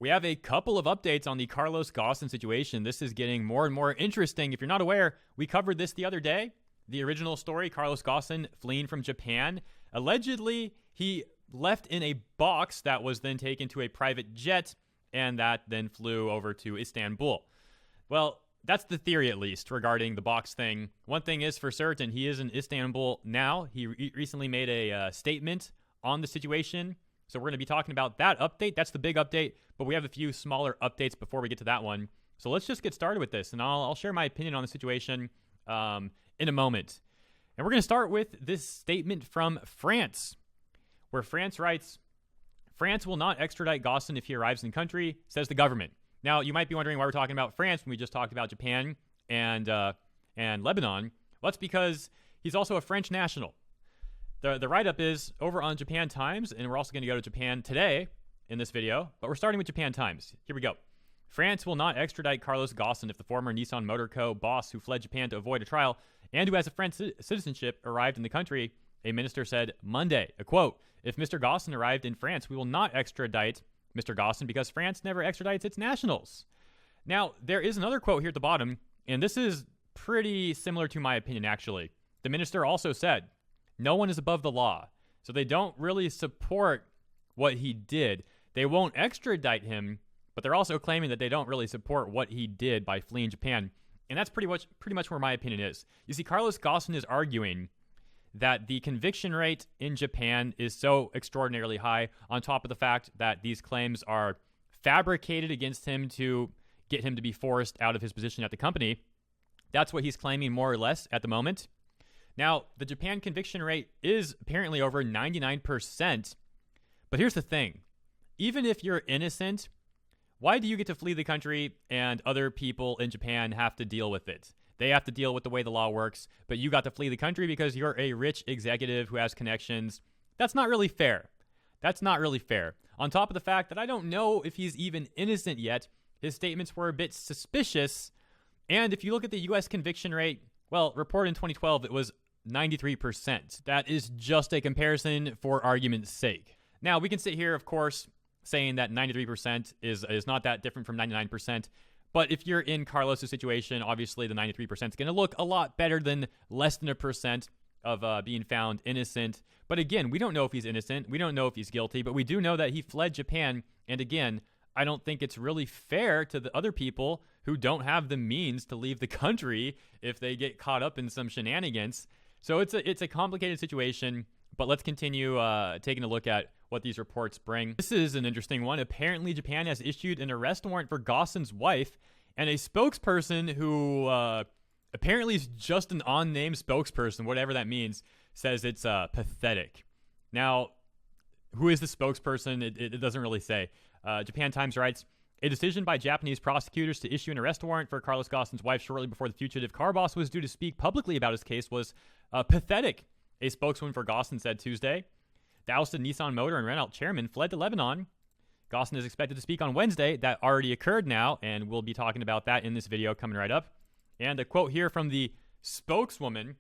We have a couple of updates on the Carlos Ghosn situation. This is getting more and more interesting. If you're not aware, we covered this the other day. The original story, Carlos Ghosn fleeing from Japan. Allegedly, he left in a box that was then taken to a private jet, and that then flew over to Istanbul. Well, that's the theory, at least, regarding the box thing. One thing is for certain, he is in Istanbul now. He recently made a statement on the situation. So we're going to be talking about that update. That's the big update, but we have a few smaller updates before we get to that one. So let's just get started with this, and I'll share my opinion on the situation in a moment. And we're going to start with this statement from France, where France writes, France will not extradite Ghosn if he arrives in the country, says the government. Now, you might be wondering why we're talking about France when we just talked about Japan and Lebanon. Well, that's because he's also a French national. The write-up is over on Japan Times, and we're also going to go to Japan today in this video, but we're starting with Japan Times. Here we go. France will not extradite Carlos Ghosn if the former Nissan Motor Co. boss who fled Japan to avoid a trial and who has a French citizenship arrived in the country, a minister said Monday. A quote, if Mr. Ghosn arrived in France, we will not extradite Mr. Ghosn because France never extradites its nationals. Now, there is another quote here at the bottom, and this is pretty similar to my opinion, actually. The minister also said, no one is above the law. So they don't really support what he did. They won't extradite him, but they're also claiming that they don't really support what he did by fleeing Japan. And that's pretty much where my opinion is. You see, Carlos Ghosn is arguing that the conviction rate in Japan is so extraordinarily high, on top of the fact that these claims are fabricated against him to get him to be forced out of his position at the company. That's what he's claiming more or less at the moment. Now, the Japan conviction rate is apparently over 99%. But here's the thing. Even if you're innocent, why do you get to flee the country and other people in Japan have to deal with it? They have to deal with the way the law works, but you got to flee the country because you're a rich executive who has connections. That's not really fair. That's not really fair. On top of the fact that I don't know if he's even innocent yet, his statements were a bit suspicious. And if you look at the U.S. conviction rate, well, reported in 2012, it was 93%. That is just a comparison for argument's sake. Now, we can sit here, of course, saying that 93% is not that different from 99%. But if you're in Carlos' situation, obviously the 93% is going to look a lot better than less than 1% of being found innocent. But again, we don't know if he's innocent. We don't know if he's guilty. But we do know that he fled Japan. And again, I don't think it's really fair to the other people who don't have the means to leave the country if they get caught up in some shenanigans. So it's a complicated situation. But let's continue taking a look at what these reports bring. This is an interesting one. Apparently, Japan has issued an arrest warrant for Ghosn's wife, and a spokesperson who apparently is just an unnamed spokesperson, whatever that means, says it's pathetic. Now, who is the spokesperson? It doesn't really say. Japan Times writes, a decision by Japanese prosecutors to issue an arrest warrant for Carlos Ghosn's wife shortly before the fugitive car boss was due to speak publicly about his case was pathetic, a spokeswoman for Ghosn said Tuesday. The ousted Nissan Motor and Renault chairman fled to Lebanon. Ghosn is expected to speak on Wednesday. That already occurred now, and we'll be talking about that in this video coming right up. And a quote here from the spokeswoman.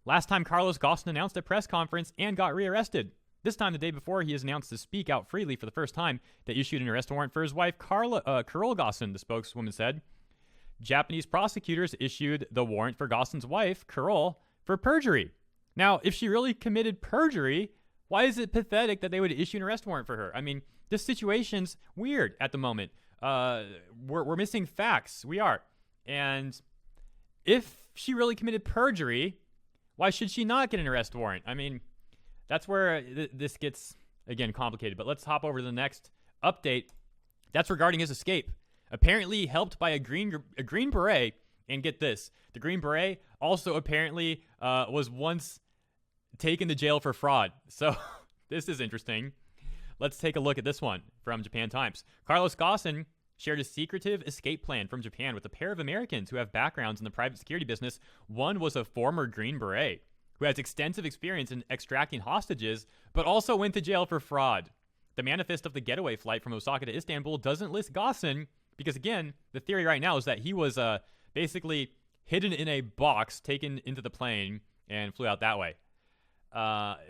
Last time Carlos Ghosn announced a press conference and got rearrested. This time, the day before, he is announced to speak out freely for the first time. They issued an arrest warrant for his wife, Carol Ghosn, the spokeswoman said. Japanese prosecutors issued the warrant for Ghosn's wife, Carol, for perjury. Now, if she really committed perjury, why is it pathetic that they would issue an arrest warrant for her? I mean, this situation's weird at the moment. We're missing facts. We are. And if she really committed perjury, why should she not get an arrest warrant? I mean, that's where this gets, again, complicated. But let's hop over to the next update. That's regarding his escape. Apparently helped by a green beret. And get this, the Green Beret also apparently was once taken to jail for fraud. So this is interesting. Let's take a look at this one from Japan Times. Carlos Ghosn shared a secretive escape plan from Japan with a pair of Americans who have backgrounds in the private security business. One was a former Green Beret who has extensive experience in extracting hostages, but also went to jail for fraud. The manifest of the getaway flight from Osaka to Istanbul doesn't list Ghosn because, again, the theory right now is that he was basically hidden in a box, taken into the plane, and flew out that way.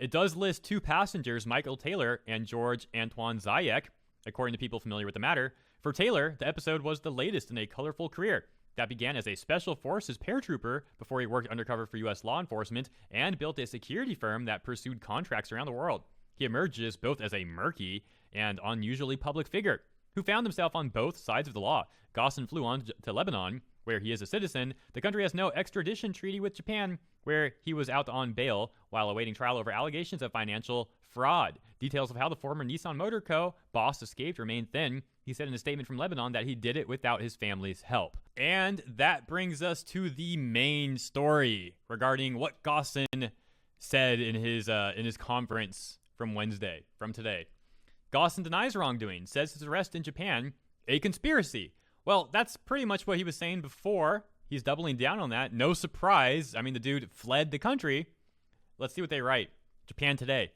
It does list two passengers, Michael Taylor and George Antoine Zayek. According to people familiar with the matter, for Taylor, the episode was the latest in a colorful career that began as a special forces paratrooper before he worked undercover for U.S. law enforcement and built a security firm that pursued contracts around the world. He emerges both as a murky and unusually public figure who found himself on both sides of the law. Ghosn flew on to Lebanon, where he is a citizen. The country has no extradition treaty with Japan, where he was out on bail while awaiting trial over allegations of financial fraud. Details of how the former Nissan Motor Co. boss escaped remain thin. He said in a statement from Lebanon that he did it without his family's help. And that brings us to the main story regarding what Ghosn said in his conference from today. Ghosn denies wrongdoing, says his arrest in Japan a conspiracy. Well, that's pretty much what he was saying before. He's doubling down on that. No surprise. I mean, the dude fled the country. Let's see what they write. Japan Today.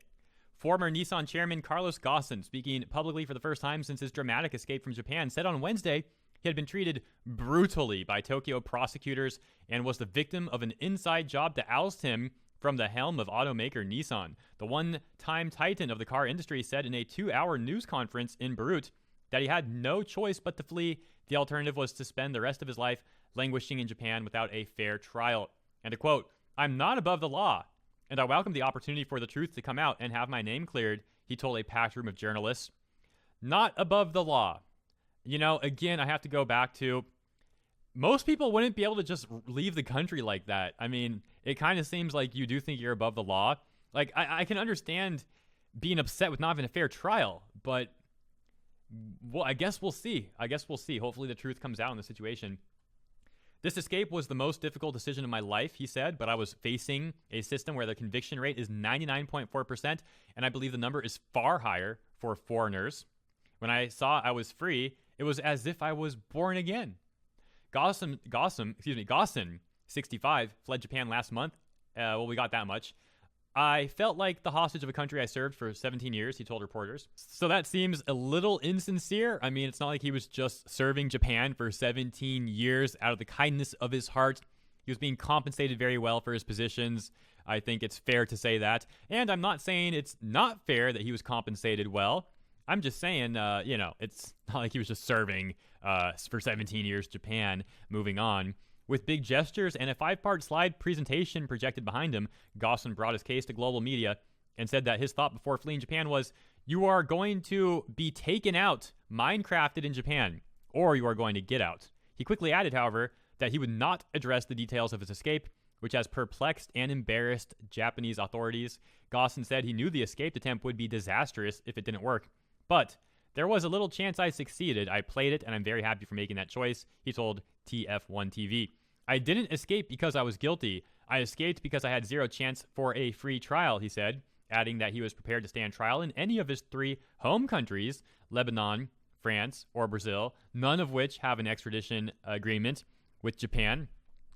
Former Nissan chairman Carlos Ghosn, speaking publicly for the first time since his dramatic escape from Japan, said on Wednesday he had been treated brutally by Tokyo prosecutors and was the victim of an inside job to oust him from the helm of automaker Nissan. The one-time titan of the car industry said in a 2-hour news conference in Beirut that he had no choice but to flee. The alternative was to spend the rest of his life languishing in Japan without a fair trial. And to quote, "I'm not above the law, and I welcome the opportunity for the truth to come out and have my name cleared," he told a packed room of journalists. Not above the law. You know, again, I have to go back to, most people wouldn't be able to just leave the country like that. I mean, it kind of seems like you do think you're above the law. Like, I can understand being upset with not having a fair trial, but, well, I guess we'll see. Hopefully the truth comes out in the situation. This escape was the most difficult decision of my life, he said, but I was facing a system where the conviction rate is 99.4%, and I believe the number is far higher for foreigners. When I saw I was free, it was as if I was born again. Ghosn, 65, fled Japan last month. We got that much. I felt like the hostage of a country I served for 17 years, he told reporters. So that seems a little insincere. I mean, it's not like he was just serving Japan for 17 years out of the kindness of his heart. He was being compensated very well for his positions. I think it's fair to say that. And I'm not saying it's not fair that he was compensated well. I'm just saying, it's not like he was just serving for 17 years Japan. Moving on. With big gestures and a 5-part slide presentation projected behind him, Ghosn brought his case to global media and said that his thought before fleeing Japan was, "You are going to be taken out, Minecrafted in Japan, or you are going to get out." He quickly added, however, that he would not address the details of his escape, which has perplexed and embarrassed Japanese authorities. Ghosn said he knew the escape attempt would be disastrous if it didn't work, but there was a little chance I succeeded. I played it, and I'm very happy for making that choice, he told TF1 TV. "I didn't escape because I was guilty. I escaped because I had zero chance for a free trial," he said, adding that he was prepared to stand trial in any of his 3 home countries, Lebanon, France, or Brazil, none of which have an extradition agreement with Japan.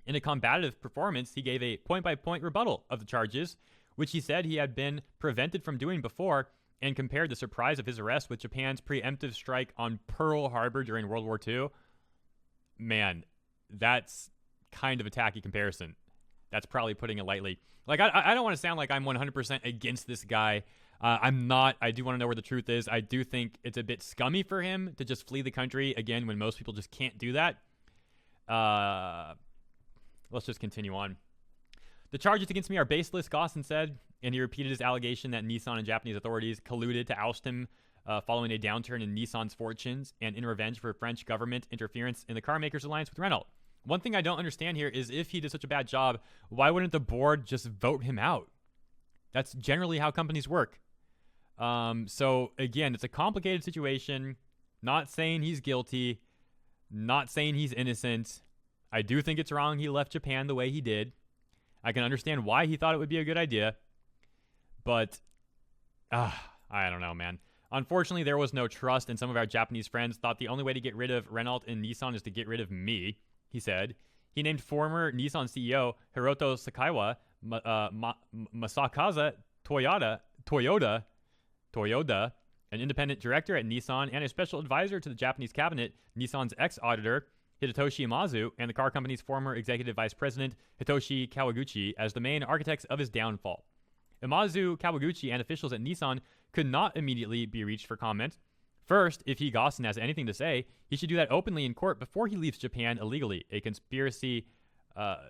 In a combative performance, he gave a point-by-point rebuttal of the charges, which he said he had been prevented from doing before, and compared the surprise of his arrest with Japan's preemptive strike on Pearl Harbor during World War II. Man, that's kind of a tacky comparison. That's probably putting it lightly. Like, I don't want to sound like I'm 100% against this guy. I'm not. I do want to know where the truth is. I do think it's a bit scummy for him to just flee the country, again, when most people just can't do that. Let's just continue on. "The charges against me are baseless," Ghosn said, and he repeated his allegation that Nissan and Japanese authorities colluded to oust him following a downturn in Nissan's fortunes and in revenge for French government interference in the car maker's alliance with Renault. One thing I don't understand here is if he did such a bad job, why wouldn't the board just vote him out? That's generally how companies work. So, again, it's a complicated situation. Not saying he's guilty. Not saying he's innocent. I do think it's wrong he left Japan the way he did. I can understand why he thought it would be a good idea. But, I don't know, man. Unfortunately, there was no trust, and some of our Japanese friends thought the only way to get rid of Renault and Nissan is to get rid of me, he said. He named former Nissan CEO Hiroto Sakaiwa, Masakaza Toyoda, an independent director at Nissan and a special advisor to the Japanese cabinet, Nissan's ex-auditor, Hidetoshi Imazu, and the car company's former executive vice president, Hitoshi Kawaguchi, as the main architects of his downfall. Imazu, Kawaguchi, and officials at Nissan could not immediately be reached for comment. First, if Ghosn has anything to say, he should do that openly in court before he leaves Japan illegally. A conspiracy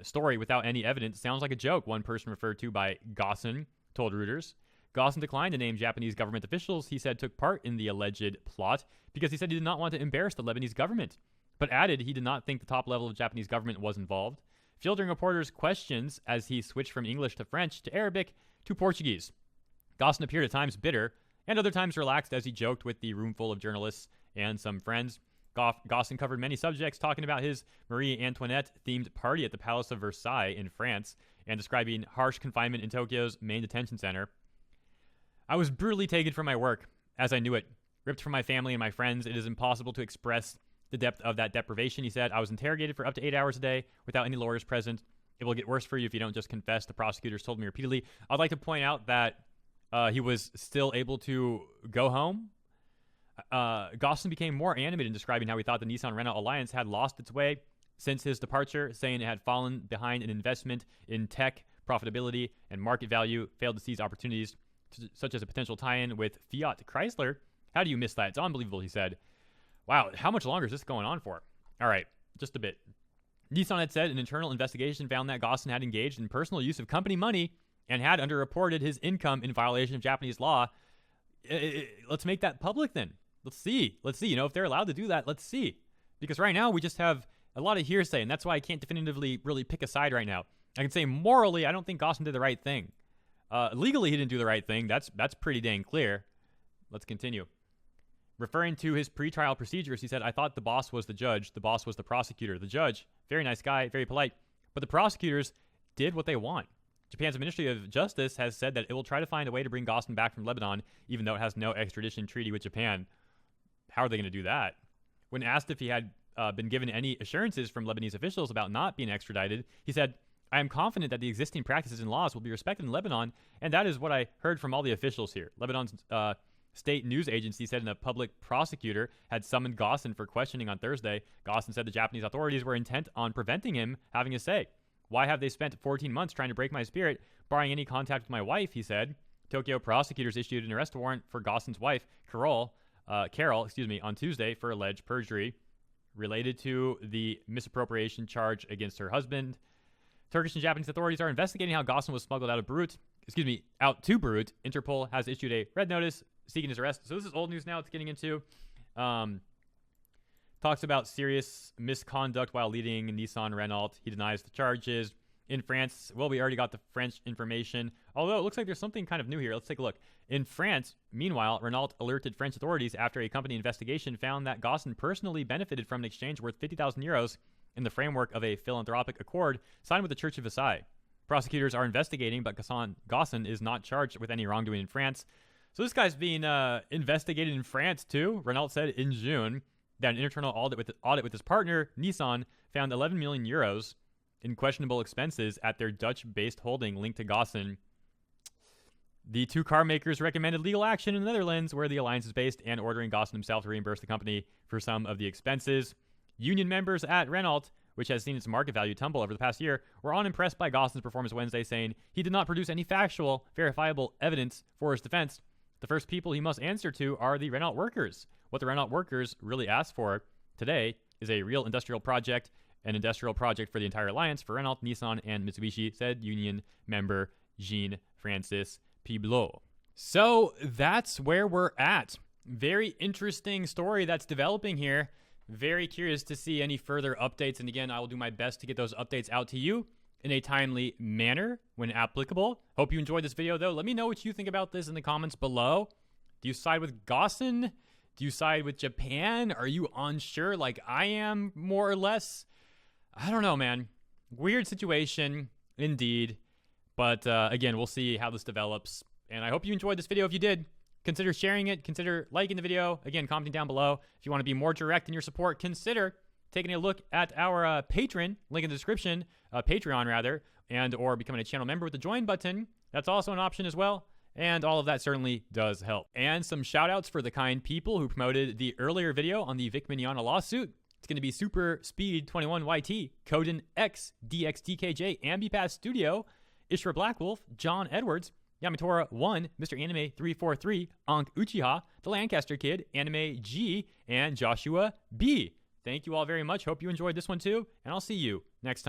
story without any evidence sounds like a joke, one person referred to by Ghosn told Reuters. Ghosn declined to name Japanese government officials he said took part in the alleged plot because he said he did not want to embarrass the Lebanese government, but added he did not think the top level of Japanese government was involved, fielding reporters' questions as he switched from English to French to Arabic to Portuguese. Ghosn appeared at times bitter and other times relaxed as he joked with the roomful of journalists and some friends. Ghosn covered many subjects, talking about his Marie Antoinette-themed party at the Palace of Versailles in France and describing harsh confinement in Tokyo's main detention center. I was brutally taken from my work, as I knew it. Ripped from my family and my friends, it is impossible to express the depth of that deprivation, he said. I was interrogated for up to 8 hours a day without any lawyers present. It will get worse for you if you don't just confess, the prosecutors told me repeatedly. I'd like to point out that he was still able to go home. Ghosn became more animated in describing how he thought the Nissan-Renault alliance had lost its way since his departure, saying it had fallen behind in investment in tech, profitability, and market value, failed to seize opportunities such as a potential tie-in with Fiat Chrysler. How do you miss that? It's unbelievable, he said. Wow, how much longer is this going on for? All right, just a bit. Nissan had said an internal investigation found that Ghosn had engaged in personal use of company money and had underreported his income in violation of Japanese law. Let's make that public then. Let's see. You know, if they're allowed to do that, let's see. Because right now we just have a lot of hearsay, and that's why I can't definitively really pick a side right now. I can say morally, I don't think Ghosn did the right thing. Legally, he didn't do the right thing. That's pretty dang clear. Let's continue. Referring to his pretrial procedures, he said, I thought the boss was the judge. The boss was the prosecutor. The judge, very nice guy, very polite. But the prosecutors did what they want. Japan's Ministry of Justice has said that it will try to find a way to bring Ghosn back from Lebanon, even though it has no extradition treaty with Japan. How are they going to do that? When asked if he had been given any assurances from Lebanese officials about not being extradited, he said, I am confident that the existing practices and laws will be respected in Lebanon, and that is what I heard from all the officials here. Lebanon's state news agency said a public prosecutor had summoned Ghosn for questioning on Thursday. Ghosn said the Japanese authorities were intent on preventing him having a say. Why have they spent 14 months trying to break my spirit, barring any contact with my wife, he said. Tokyo prosecutors issued an arrest warrant for Ghosn's wife, Carol, on Tuesday for alleged perjury related to the misappropriation charge against her husband. Turkish and Japanese authorities are investigating how Ghosn was smuggled out to Beirut. Interpol has issued a red notice seeking his arrest. So this is old news now. It's getting into talks about serious misconduct while leading Nissan Renault. He denies the charges. In France, well, we already got the French information, although it looks like there's something kind of new here. Let's take a look. In France, meanwhile, Renault alerted French authorities after a company investigation found that Ghosn personally benefited from an exchange worth 50,000 euros in the framework of a philanthropic accord signed with the Church of Isiah. Prosecutors are investigating, but Ghosn is not charged with any wrongdoing in France. So this guy's being investigated in France too. Renault said in June that an internal audit with his partner, Nissan, found 11 million euros in questionable expenses at their Dutch-based holding linked to Ghosn. The two car makers recommended legal action in the Netherlands, where the alliance is based, and ordering Ghosn himself to reimburse the company for some of the expenses. Union members at Renault, which has seen its market value tumble over the past year, were unimpressed by Ghosn's performance Wednesday, saying he did not produce any factual, verifiable evidence for his defense. The first people he must answer to are the Renault workers. What the Renault workers really asked for today is a real industrial project, an industrial project for the entire alliance for Renault, Nissan, and Mitsubishi, said union member Jean-Francis Piblot. So that's where we're at. Very interesting story that's developing here. Very curious to see any further updates. And again, I will do my best to get those updates out to you in a timely manner when applicable. Hope you enjoyed this video, though. Let me know what you think about this in the comments below. Do you side with Ghosn? Do you side with Japan? Are you unsure like I am, more or less? I don't know, man. Weird situation, indeed. But again, we'll see how this develops. And I hope you enjoyed this video. If you did, consider sharing it. Consider liking the video. Again, commenting down below. If you want to be more direct in your support, consider taking a look at our patron, link in the description, Patreon rather, and or becoming a channel member with the join button. That's also an option as well. And all of that certainly does help. And some shout outs for the kind people who promoted the earlier video on the Vic Mignogna lawsuit. It's going to be Super Speed 21YT, Coden X, DXTKJ, Ambi-Pass Studio, Ishra Blackwolf, John Edwards, Yamatora 1, Mr. Anime 343, Ankh Uchiha, The Lancaster Kid, Anime G, and Joshua B. Thank you all very much. Hope you enjoyed this one too, and I'll see you next time.